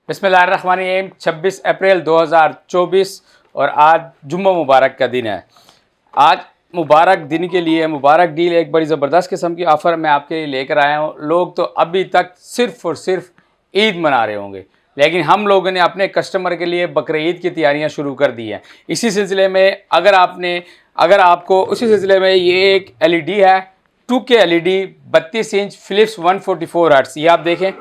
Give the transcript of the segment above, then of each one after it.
बिस्मिल्लाहिर्रहमानिर्रहीम 26 अप्रैल 2024 और आज जुम्मा मुबारक का दिन है। आज मुबारक दिन के लिए मुबारक डील एक बड़ी ज़बरदस्त किस्म की ऑफ़र मैं आपके लिए लेकर आया हूँ। लोग तो अभी तक सिर्फ़ और सिर्फ ईद मना रहे होंगे, लेकिन हम लोगों ने अपने कस्टमर के लिए बकरीद की तैयारियां शुरू कर दी हैं। इसी सिलसिले में अगर आपको उसी सिलसिले में ये एक LED है 2K LED 32 inch Philips 144 hertz, ये आप देखें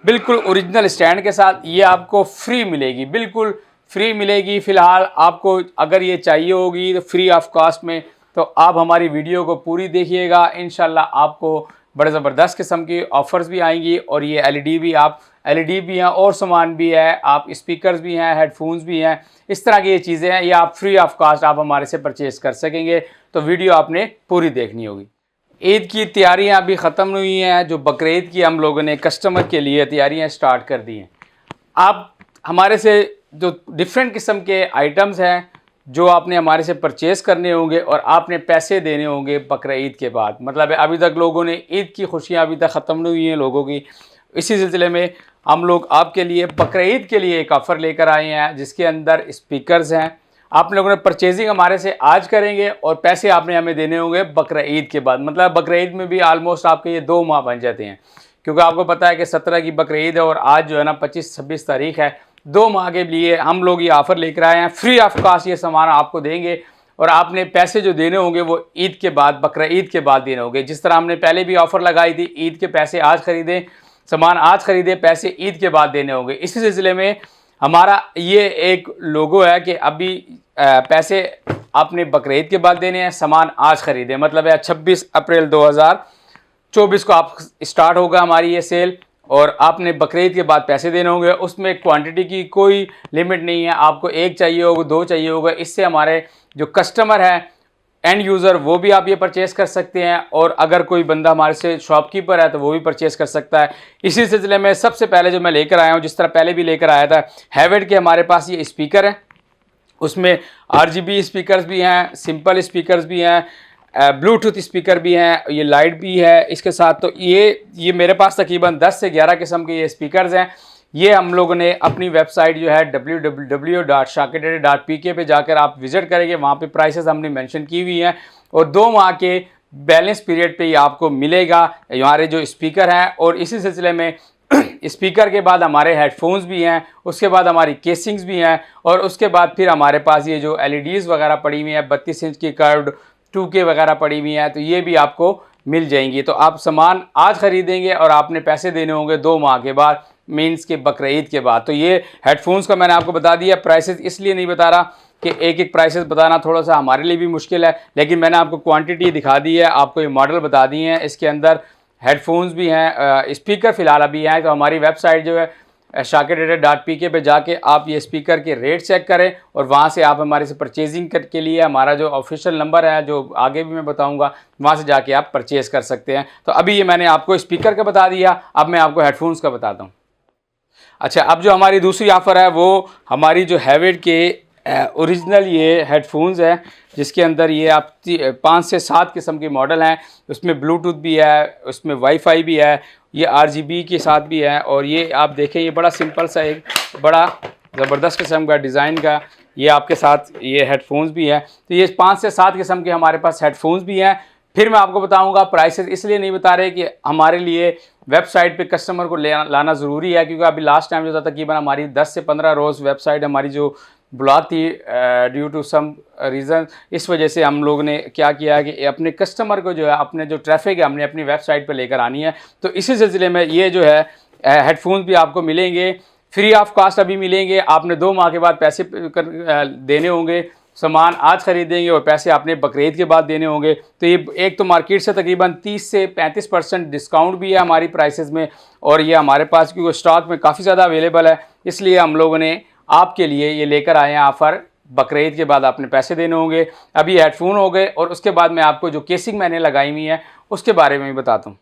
बिल्कुल ओरिजिनल स्टैंड के साथ। ये आपको फ्री मिलेगी, बिल्कुल फ्री मिलेगी। फ़िलहाल आपको अगर ये चाहिए होगी तो फ्री ऑफ कॉस्ट में, तो आप हमारी वीडियो को पूरी देखिएगा। इंशाल्लाह आपको बड़े ज़बरदस्त किस्म की ऑफ़र्स भी आएंगी। और ये LED भी हैं और सामान भी है, आप स्पीकर्स भी हैं, हेडफोन्स भी हैं, इस तरह की ये चीज़ें हैं। ये आप फ्री ऑफ कॉस्ट आप हमारे से परचेज़ कर सकेंगे। तो वीडियो आपने पूरी देखनी होगी। ईद की तैयारियां अभी ख़त्म हुई हैं, जो बकरीद की हम लोगों ने कस्टमर के लिए तैयारियां स्टार्ट कर दी हैं। आप हमारे से जो डिफरेंट किस्म के आइटम्स हैं जो आपने हमारे से परचेज़ करने होंगे और आपने पैसे देने होंगे बकरीद के बाद। मतलब अभी तक लोगों ने ईद की खुशियाँ अभी तक ख़त्म नहीं हुई हैं लोगों की। इसी सिलसिले में हम लोग आपके लिए बकरीद के लिए एक ऑफ़र लेकर आए हैं जिसके अंदर स्पीकर्स हैं। आप लोगों ने परचेजिंग हमारे से आज करेंगे और पैसे आपने हमें देने होंगे बकरीद के बाद। मतलब बकरीद में भी आलमोस्ट आपके ये 2 माह बन जाते हैं, क्योंकि आपको पता है कि 17 की बकरीद है और आज जो है ना 25-26 तारीख है। 2 माह के लिए हम लोग ये ऑफ़र लेकर आए हैं। फ्री ऑफ कॉस्ट ये सामान आपको देंगे और आपने पैसे जो देने होंगे वो ईद के बाद, बकरीद के बाद देने होंगे। जिस तरह हमने पहले भी ऑफ़र लगाई थी, ईद के पैसे आज ख़रीदें, सामान आज ख़रीदें, पैसे ईद के बाद देने होंगे। इसी सिलसिले में हमारा ये एक लोगो है कि अभी पैसे आपने बकरीद के बाद देने हैं, सामान आज ख़रीदें। मतलब है 26 अप्रैल 2024 को आप स्टार्ट होगा हमारी ये सेल और आपने बकरीद के बाद पैसे देने होंगे। उसमें क्वांटिटी की कोई लिमिट नहीं है, आपको 1 चाहिए होगा, 2 चाहिए होगा। इससे हमारे जो कस्टमर हैं, एंड यूज़र, वो भी आप ये परचेज़ कर सकते हैं। और अगर कोई बंदा हमारे से शॉपकीपर है तो वो भी परचेज़ कर सकता है। इसी सिलसिले में सबसे पहले जो मैं लेकर आया हूँ, जिस तरह पहले भी लेकर आया था, हैवेड के हमारे पास ये स्पीकर है। उसमें RGB स्पीकर्स भी हैं, सिंपल स्पीकर्स भी हैं, ब्लूटूथ स्पीकर भी हैं, ये लाइट भी है इसके साथ। तो ये मेरे पास तकरीबन 10 से 11 किस्म के ये स्पीकर्स हैं। ये हम लोगों ने अपनी वेबसाइट जो है www.shakirdaily.pk पे जाकर आप विज़िट करेंगे, वहाँ पे प्राइसेस हमने मेंशन की हुई हैं। और 2 माह के बैलेंस पीरियड पे ये आपको मिलेगा हमारे जो स्पीकर हैं। और इसी सिलसिले में स्पीकर के बाद हमारे हेडफोन्स भी हैं, उसके बाद हमारी केसिंग्स भी हैं, और उसके बाद फिर हमारे पास ये जो LEDs वगैरह पड़ी हुई हैं, 32 इंच की कर्व्ड 2K वगैरह पड़ी हुई हैं, तो ये भी आपको मिल जाएंगी। तो आप सामान आज ख़रीदेंगे और आपने पैसे देने होंगे 2 माह के बाद, मीन्स के बकरीद के बाद। तो ये हेडफोन्स का मैंने आपको बता दिया। प्राइसेस इसलिए नहीं बता रहा कि एक एक प्राइसेस बताना थोड़ा सा हमारे लिए भी मुश्किल है, लेकिन मैंने आपको क्वांटिटी दिखा दी है, आपको ये मॉडल बता दिए हैं। इसके अंदर हेडफोन्स भी हैं, स्पीकर फ़िलहाल अभी हैं। तो हमारी वेबसाइट जो है shakirdaily.pk पे जाके आप ये स्पीकर के रेट चेक करें और वहाँ से आप हमारे से परचेजिंग के लिए हमारा जो ऑफिशियल नंबर है, जो आगे भी मैं बताऊँगा, वहाँ से जाके आप परचेज़ कर सकते हैं। तो अभी ये मैंने आपको स्पीकर का बता दिया, अब मैं आपको हेडफोन्स का बताता हूँ। अच्छा, अब जो हमारी दूसरी ऑफ़र है वो हमारी जो हैवेड के ओरिजिनल ये हेडफोन्स है, जिसके अंदर ये आप 5 से 7 किस्म के मॉडल हैं। उसमें ब्लूटूथ भी है, उसमें वाईफाई भी है, ये RGB के साथ भी है। और ये आप देखें, ये बड़ा सिंपल सा एक बड़ा ज़बरदस्त किस्म का डिज़ाइन का ये आपके साथ ये हेडफोन्स भी है। तो ये 5 से 7 किस्म के हमारे पास हेडफोन्स भी हैं। फिर मैं आपको बताऊंगा, प्राइसेस इसलिए नहीं बता रहे कि हमारे लिए वेबसाइट पे कस्टमर को लाना ज़रूरी है, क्योंकि अभी लास्ट टाइम जो था तकरीबन हमारी 10 से 15 रोज़ वेबसाइट हमारी जो ब्लॉक थी ड्यू टू सम रीज़न। इस वजह से हम लोग ने क्या किया है कि अपने कस्टमर को जो है, अपने जो ट्रैफिक है, हमने अपनी वेबसाइट पर लेकर आनी है। तो इसी सिलसिले में ये जो है हेडफोन्स भी आपको मिलेंगे फ्री ऑफ कॉस्ट, अभी मिलेंगे। आपने 2 माह के बाद पैसे देने होंगे, सामान आज ख़रीदेंगे और पैसे आपने बकरीद के बाद देने होंगे। तो ये एक तो मार्केट से तकरीबन 30 से 35% डिस्काउंट भी है हमारी प्राइसेस में, और ये हमारे पास क्योंकि स्टॉक में काफ़ी ज़्यादा अवेलेबल है, इसलिए हम लोगों ने आपके लिए ये लेकर आए हैं ऑफ़र। बकरीद के बाद आपने पैसे देने होंगे। अभी हेडफोन हो गए और उसके बाद मैं आपको जो केसिंग मैंने लगाई हुई है उसके बारे में भी बताता हूँ।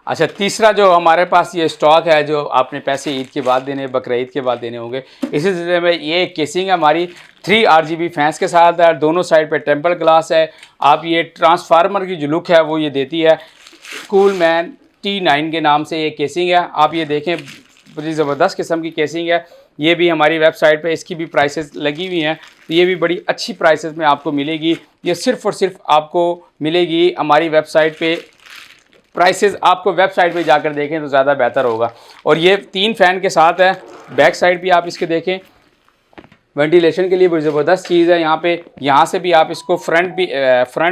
अच्छा, तीसरा जो हमारे पास ये स्टॉक है जो आपने पैसे ईद के बाद देने, बकरीद के बाद देने होंगे, इसी सिलसिले में ये केसिंग हमारी 3 RGB फैंस के साथ है, दोनों साइड पे टेम्पर ग्लास है। आप ये ट्रांसफार्मर की जो लुक है वो ये देती है। कूलमैन T9 के नाम से ये केसिंग है। आप ये देखें, बड़ी ज़बरदस्त किस्म की केसिंग है। ये भी हमारी वेबसाइट पे इसकी भी प्राइसेस लगी हुई हैं, तो ये भी बड़ी अच्छी प्राइसेस में आपको मिलेगी। ये सिर्फ़ और सिर्फ आपको मिलेगी हमारी वेबसाइट पे। प्राइसेस आपको वेबसाइट पे जाकर देखें तो ज़्यादा बेहतर होगा। और ये 3 फ़ैन के साथ है। बैक साइड भी आप इसके देखें, वेंटिलेशन के लिए बड़ी ज़बरदस्त चीज़ है। यहाँ पे यहाँ से भी आप इसको फ्रंट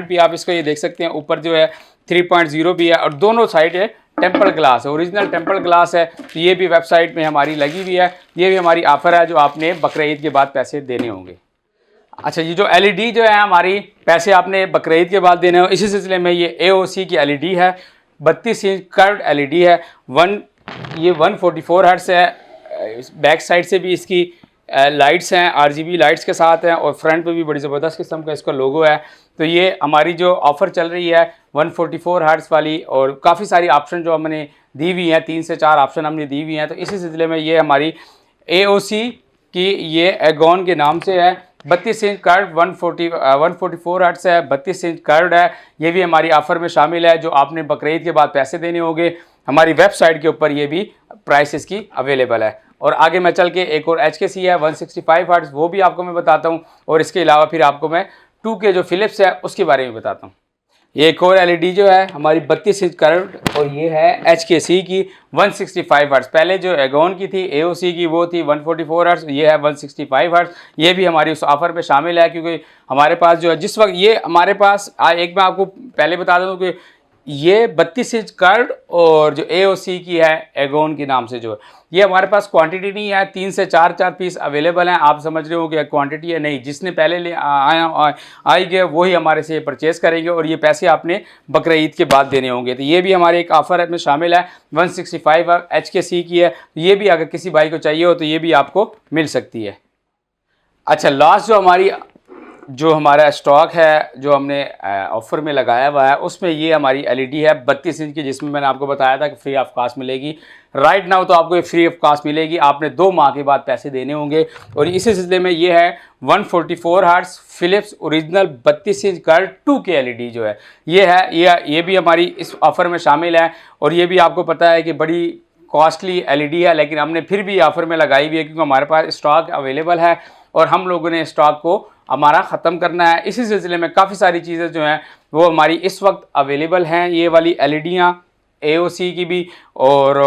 भी आप इसको ये देख सकते हैं। ऊपर जो है 3.0 भी है और दोनों साइड है टेम्पर ग्लास है, ओरिजिनल टेम्पर ग्लास है। तो ये भी वेबसाइट में हमारी लगी हुई है। ये भी हमारी ऑफ़र है जो आपने बकरीद के बाद पैसे देने होंगे। अच्छा, ये जो एलईडी जो है हमारी पैसे आपने बकरीद के बाद देने हो। इसी सिलसिले में ये एओसी की एलईडी है, 32 इंच कर्व्ड एलईडी है। ये 144 हर्ट्ज़ है। बैक साइड से भी इसकी लाइट्स हैं, आरजीबी लाइट्स के साथ हैं और फ्रंट पे भी बड़ी ज़बरदस्त किस्म का इसका लोगो है। तो ये हमारी जो ऑफ़र चल रही है 144 हर्ट्ज़ वाली, और काफ़ी सारी ऑप्शन जो हमने दी हुई हैं, 3 से 4 ऑप्शन हमने दी हुई हैं। तो इसी सिलसिले में ये हमारी एओसी की ये एगॉन के नाम से है। 32 इंच कर्व 144 हर्ट्ज़ है, 32 इंच कर्व्ड है। ये भी हमारी ऑफ़र में शामिल है जो आपने बकरीद के बाद पैसे देने होंगे। हमारी वेबसाइट के ऊपर ये भी प्राइस इसकी अवेलेबल है। और आगे मैं चल के एक और HKC है 165 हर्ट्ज़, वो भी आपको मैं बताता हूँ। और इसके अलावा फिर आपको मैं 2K जो फ़िलिप्स है उसके बारे में बताता हूँ। ये एक और एलईडी जो है हमारी 32 इंच कर्व्ड और ये है HKC की 165 हर्ट्ज़। पहले जो एगॉन की थी एओसी की वो थी 144 हर्ट्ज़, ये है 165 हर्ट्ज़। ये भी हमारी उस ऑफ़र पे शामिल है क्योंकि हमारे पास जो है जिस वक्त ये हमारे पास एक मैं आपको पहले बता दूँ कि ये 32 इंच कर्व्ड और जो एओसी की है एगॉन के नाम से जो है, ये हमारे पास क्वांटिटी नहीं है। 3 से 4 पीस अवेलेबल हैं। आप समझ रहे हो कि क्वांटिटी है नहीं, जिसने पहले ले आएंगे वही हमारे से परचेज़ करेंगे और ये पैसे आपने बकरीद के बाद देने होंगे। तो ये भी हमारे एक ऑफ़र में शामिल है। 165 HKC की है। ये भी अगर किसी भाई को चाहिए हो तो ये भी आपको मिल सकती है। अच्छा, लास्ट जो हमारा स्टॉक है जो हमने ऑफ़र में लगाया हुआ है उसमें ये हमारी एलईडी है 32 इंच की, जिसमें मैंने आपको बताया था कि फ्री ऑफ कास्ट मिलेगी। राइट नाउ तो आपको ये फ्री ऑफ कास्ट मिलेगी, आपने 2 माह के बाद पैसे देने होंगे। और इसी सिलसिले में ये है 144 hertz Philips original 32 inch curve 2K LED जो है ये भी हमारी इस ऑफ़र में शामिल है। और ये भी आपको पता है कि बड़ी कॉस्टली एलईडी है, लेकिन हमने फिर भी ऑफ़र में लगाई हुई है क्योंकि हमारे पास स्टॉक अवेलेबल है और हम लोगों ने स्टॉक को हमारा ख़त्म करना है। इसी सिलसिले में काफ़ी सारी चीज़ें जो हैं वो हमारी इस वक्त अवेलेबल हैं। ये वाली एलईडियाँ एओसी की भी और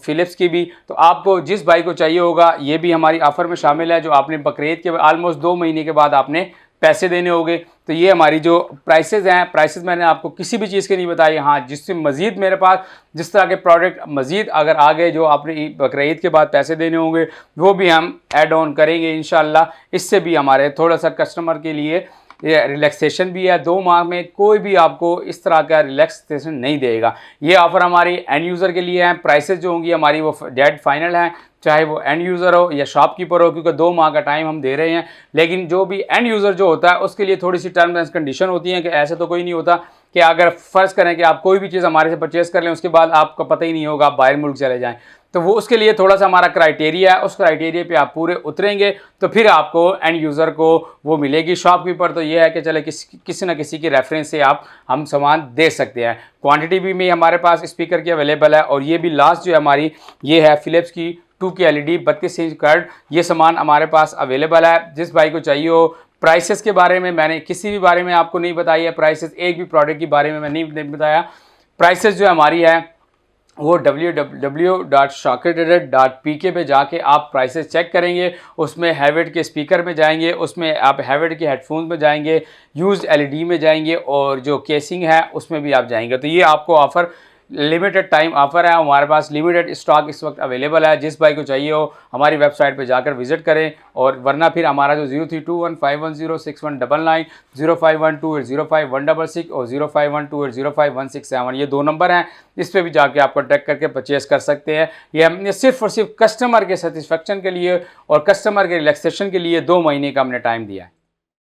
फ़िलिप्स की भी। तो आपको जिस भाई को चाहिए होगा ये भी हमारी ऑफ़र में शामिल है जो आपने बकरीद के ऑलमोस्ट 2 महीने के बाद आपने पैसे देने होंगे। तो ये हमारी जो प्राइसेस हैं, प्राइसेस मैंने आपको किसी भी चीज़ के नहीं बताई। हाँ, जिससे मज़ीद मेरे पास जिस तरह के प्रोडक्ट मज़ीद अगर आ गए जो आपने बकरीद के बाद पैसे देने होंगे वो भी हम ऐड ऑन करेंगे इंशाल्लाह। इससे भी हमारे थोड़ा सा कस्टमर के लिए ये रिलैक्सेशन भी है। 2 माह में कोई भी आपको इस तरह का रिलैक्सेशन नहीं देगा। ये ऑफ़र हमारी एंड यूज़र के लिए है। प्राइसेस जो होंगी हमारी वो डेड फाइनल हैं, चाहे वो एंड यूज़र हो या शॉपकीपर हो, क्योंकि 2 माह का टाइम हम दे रहे हैं। लेकिन जो भी एंड यूज़र जो होता है उसके लिए थोड़ी सी टर्म्स एंड कंडीशन होती हैं कि ऐसे तो कोई नहीं होता कि अगर फ़र्ज़ करें कि आप कोई भी चीज़ हमारे से परचेज़ कर लें उसके बाद आपको पता ही नहीं होगा, आप बाहर मुल्क चले जाएँ, तो वो उसके लिए थोड़ा सा हमारा क्राइटेरिया है। उस क्राइटेरिया पे आप पूरे उतरेंगे तो फिर आपको एंड यूज़र को वो मिलेगी। शॉपकीपर तो ये है कि चले किसी न किसी की रेफरेंस से हम सामान दे सकते हैं। क्वांटिटी भी में हमारे पास स्पीकर की अवेलेबल है। और ये भी लास्ट जो है हमारी ये है फ़िलिप्स की 2K एलईडी 32 इंच कर्व। ये सामान हमारे पास अवेलेबल है, जिस भाई को चाहिए हो। प्राइसेस के बारे में मैंने किसी भी बारे में आपको नहीं बताई है। प्राइसेस एक भी प्रोडक्ट के बारे में मैंने नहीं बताया। प्राइसेस जो हमारी है वो www.shocketrader.pk पे जाके आप प्राइसेस चेक करेंगे। उसमें हैवेड के स्पीकर में जाएंगे, उसमें आप हैवेड के हेडफोन्स में जाएंगे, यूज्ड एलईडी में जाएंगे और जो केसिंग है उसमें भी आप जाएंगे। तो ये आपको ऑफ़र लिमिटेड टाइम ऑफ़र है। हमारे पास लिमिटेड स्टॉक इस वक्त अवेलेबल है। जिस भाई को चाहिए हो हमारी वेबसाइट पे जाकर विज़िट करें। और वरना फिर हमारा जो 0321510619 0512805166 और 0512805167 ये 2 नंबर हैं। इस पर भी जाके आप कॉन्टैक्ट करके परचेज़ कर सकते हैं। ये हमने सिर्फ़ और सिर्फ कस्टमर के सेटिस्फेक्शन के लिए और कस्टमर के रिलैक्सेशन के लिए 2 महीने का हमने टाइम दिया है।